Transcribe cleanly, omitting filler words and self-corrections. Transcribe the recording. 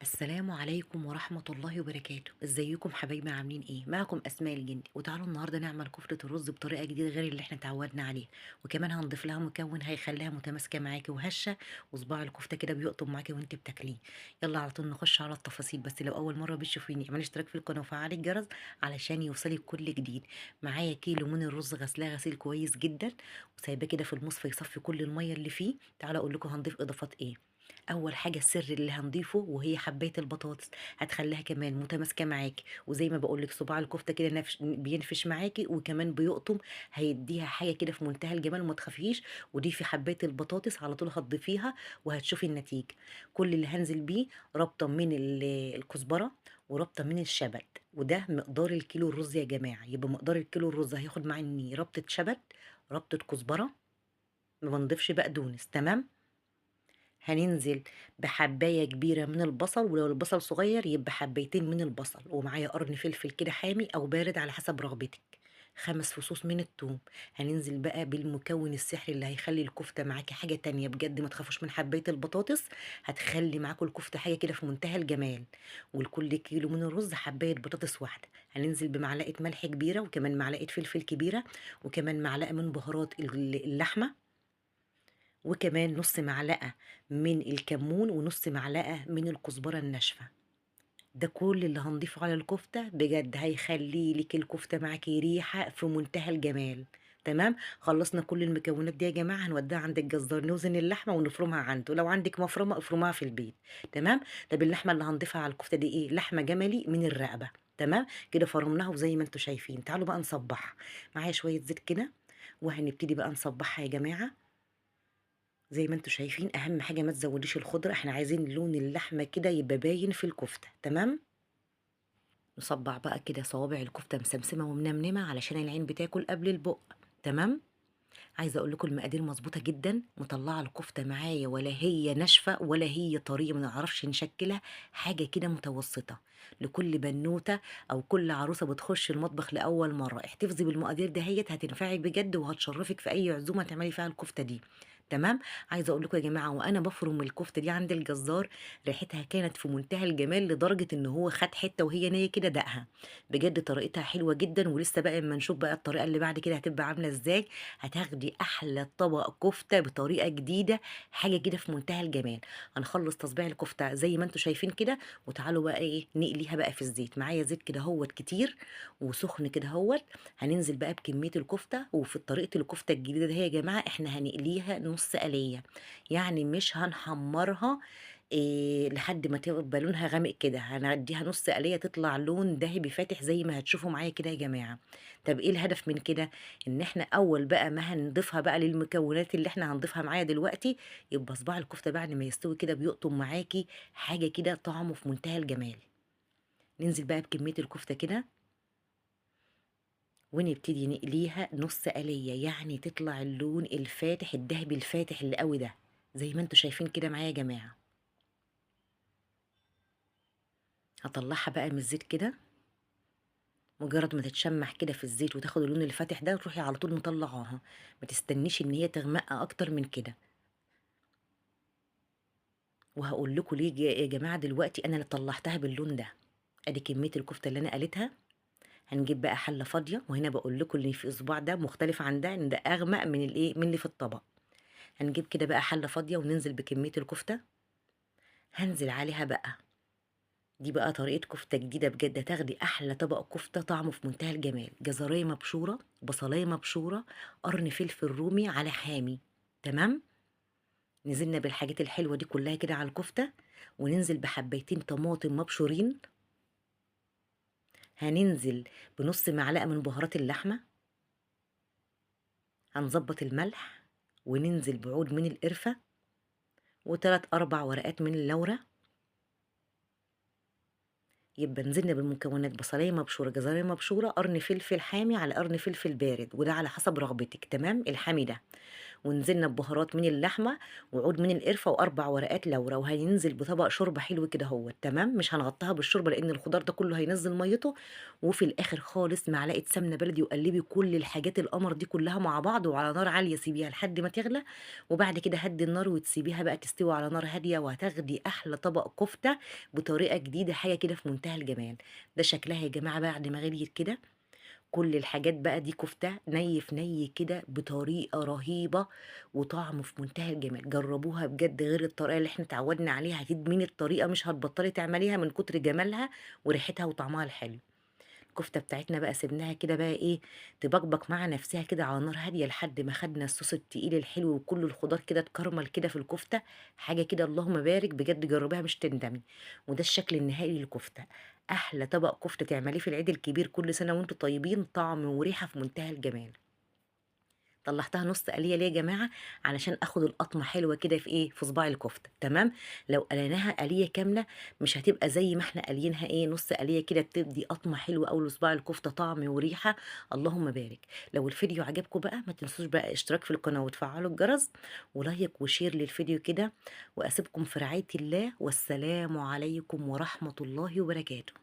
السلام عليكم ورحمة الله وبركاته. ازيكم حبايبي؟ عاملين ايه؟ معكم اسماء الجندي، وتعالوا النهارده نعمل كفتة الرز بطريقة جديدة غير اللي احنا اتعودنا عليه. وكمان هنضيف لها مكون هيخليها متماسكة معاكي وهشة، وصباع الكفتة كده بيقطم معاكي وانت بتاكليه. يلا على طول نخش على التفاصيل، بس لو اول مرة بتشوفيني اعملي اشتراك في القناة وفعلي الجرس علشان يوصلك كل جديد. معايا كيلو من الرز غسلاه غسيل كويس جدا، وسايباه كده في المصفى يصفي كل المية اللي فيه. تعالوا اقول لكم هنضيف اضافات ايه. اول حاجه السر اللي هنضيفه وهي حبايه البطاطس، هتخليها كمان متماسكه معاكي، وزي ما بقول لك صباع الكفته كده بينفش معاكي وكمان بيقطم. هيديها حاجه كده في منتهى الجمال وما تخافيش. وضيفي حبايه البطاطس على طول هتضيفيها وهتشوفي النتيجه. كل اللي هنزل بيه ربطه من الكزبره وربطه من الشبت، وده مقدار الكيلو الرز يا جماعه. يبقى مقدار الكيلو الرز هياخد معايا ربطه شبت، ربطه كزبره، ما بنضيفش بقدونس. تمام. هننزل بحباية كبيرة من البصل، ولو البصل صغير يبقى حبايتين من البصل، ومعايا قرن فلفل كده حامي أو بارد على حسب رغبتك. 5 فصوص من الثوم. هننزل بقى بالمكون السحري اللي هيخلي الكفتة معاكي حاجة تانية بجد، ما تخافوش من حباية البطاطس. هتخلي معاكم الكفتة حاجة كده في منتهى الجمال. ولكل كيلو من الرز حباية بطاطس واحدة. هننزل بمعلقة ملح كبيرة، وكمان معلقة فلفل كبيرة، وكمان معلقة من بهارات اللحمة، وكمان نص معلقة من الكمون، ونص معلقة من الكزبرة الناشفة. ده كل اللي هنضيفه على الكفتة، بجد هيخلي لك الكفتة معاكي ريحة في منتهى الجمال. تمام. خلصنا كل المكونات دي يا جماعة، هنوديها عند الجزار نوزن اللحمة ونفرمها عنده، لو عندك مفرمة افرمها في البيت. تمام. طب اللحمة اللي هنضيفها على الكفتة دي ايه؟ لحمة جملي من الرقبة. تمام كده فرمناها، وزي ما انتم شايفين تعالوا بقى نصبحها. معايا شوية زيت كده، وهنبتدي بقى نصبحها يا جماعة. زي ما انتم شايفين، اهم حاجه ما تزوديش الخضره، احنا عايزين لون اللحمه كده يبقى باين في الكفته. تمام. نصبع بقى كده صوابع الكفته مسمسمه ومنمنمه علشان العين بتاكل قبل البق. تمام. عايزه اقول لكم المقادير مظبوطه جدا، مطلعه الكفته معايا ولا هي ناشفه ولا هي طريه، ما نعرفش نشكلها. حاجه كده متوسطه. لكل بنوته او كل عروسه بتخش المطبخ لاول مره، احتفظي بالمقادير دهيت، هتنفعك بجد وهتشرفك في اي عزومه تعملي فيها الكفته دي. تمام. عايزه اقول لكم يا جماعه، وانا بفرم الكفته دي عند الجزار، ريحتها كانت في منتهى الجمال، لدرجه ان هو خد حته وهي نيه كده دقها. بجد طريقتها حلوه جدا، ولسه بقى اما نشوف بقى الطريقه اللي بعد كده هتبقى عامله ازاي. هتاخدي احلى طبق كفته بطريقه جديده، حاجه كده في منتهى الجمال. هنخلص تصبيع الكفته زي ما انتم شايفين كده، وتعالوا بقى ايه نقليها بقى في الزيت. معايا زيت كده هوت كتير وسخن كده هوت. هننزل بقى بكميه الكفته، وفي طريقه الكفته الجديده دي يا جماعه احنا هنقليها نص قليه، يعني مش هنحمرها لحد ما تبقى لونها غامق كده، هنديها نص قليه تطلع لون ذهبي فاتح زي ما هتشوفوا معايا كده يا جماعه. طب ايه الهدف من كده؟ ان احنا اول بقى ما هنضيفها بقى للمكونات اللي احنا هنضيفها معايا دلوقتي، يبقى صباع الكفته بعد ما يستوي كده بيقطم معاكي حاجه كده طعمه في منتهى الجمال. ننزل بقى بكميه الكفته كده، ونبتدي نقليها نص قليه، يعني تطلع اللون الفاتح الذهبي الفاتح اللي قوي ده، زي ما انتوا شايفين كده معايا يا جماعه. هطلعها بقى من الزيت كده، مجرد ما تتشمح كده في الزيت وتاخد اللون الفاتح ده، تروحي على طول مطلعاها. ما تستنيش ان هي تغمق اكتر من كده. وهقول لكم ليه يا جماعه دلوقتي انا اللي طلعتها باللون ده. ادي كميه الكفته اللي انا قليتها. هنجيب بقى حله فاضيه، وهنا بقول لكم اللي في اصبع ده مختلف عن ده، ان ده اغمق من الايه من اللي في الطبق. هنجيب كده بقى حله فاضيه وننزل بكميه الكفته. هنزل عليها بقى. دي بقى طريقه كفته جديده بجد، هتاخدي احلى طبق كفته طعمه في منتهى الجمال. جزرايه مبشوره، بصلايه مبشوره، قرن فلفل رومي على حامي. تمام. نزلنا بالحاجات الحلوه دي كلها كده على الكفته، وننزل بحبيتين طماطم مبشورين. هننزل بنص معلقة من بهارات اللحمة. هنظبط الملح، وننزل بعود من القرفة، وتلات أربع ورقات من اللورة. يبقى نزلنا بالمكونات: بصلاية مبشورة، جزرية مبشورة، قرن فلفل حامي على قرن فلفل بارد، وده على حسب رغبتك. تمام الحامي ده. ونزلنا ببهارات من اللحمة وعود من القرفة وأربع ورقات لورا، وهينزل بطبق شوربة حلو كده هو تمام. مش هنغطيها بالشوربة لأن الخضار ده كله هينزل ميته. وفي الآخر خالص معلقة سمنة بلدي، وقلبي كل الحاجات القمر دي كلها مع بعض، وعلى نار عالية سيبيها لحد ما تغلى. وبعد كده هدي النار وتسيبيها بقى تستوي على نار هادية، وهتاخدي أحلى طبق كفتة بطريقة جديدة، حاجة كده في منتهى الجمال. ده شكلها يا جماعة بعد ما غليت كده. كل الحاجات بقى دي كفتة ني في ني كده بطريقة رهيبة، وطعم في منتهى الجمال. جربوها بجد، غير الطريقة اللي احنا اتعودنا عليها، هتدمني الطريقة مش هتبطلي تعمليها من كتر جمالها وريحتها وطعمها الحلو. الكفتة بتاعتنا بقى سيبناها كده بقى ايه، تبقبق مع نفسها كده على نار هادية لحد ما خدنا الصوص التقيل الحلو، وكل الخضار كده اتكرمل كده في الكفتة. حاجة كده اللهم بارك، بجد جربيها مش تندمي. وده الشكل النهائي للكفتة. احلى طبق كفتة تعمليه في العيد الكبير كل سنة وانتم طيبين، طعم وريحة في منتهى الجمال. طلعتها نص قليه ليه يا جماعه؟ علشان اخد القطمه حلوه كده في ايه، في صباع الكفته تمام. لو قليناها قليه كامله مش هتبقى زي ما احنا قلينها ايه، نص قليه كده، بتدي قطمه حلوه قوي لصباع الكفته، طعم وريحه اللهم بارك. لو الفيديو عجبكم بقى ما تنسوش بقى اشتراك في القناه وتفعلوا الجرس ولايك وشير للفيديو كده. واسيبكم في رعايه الله، والسلام عليكم ورحمه الله وبركاته.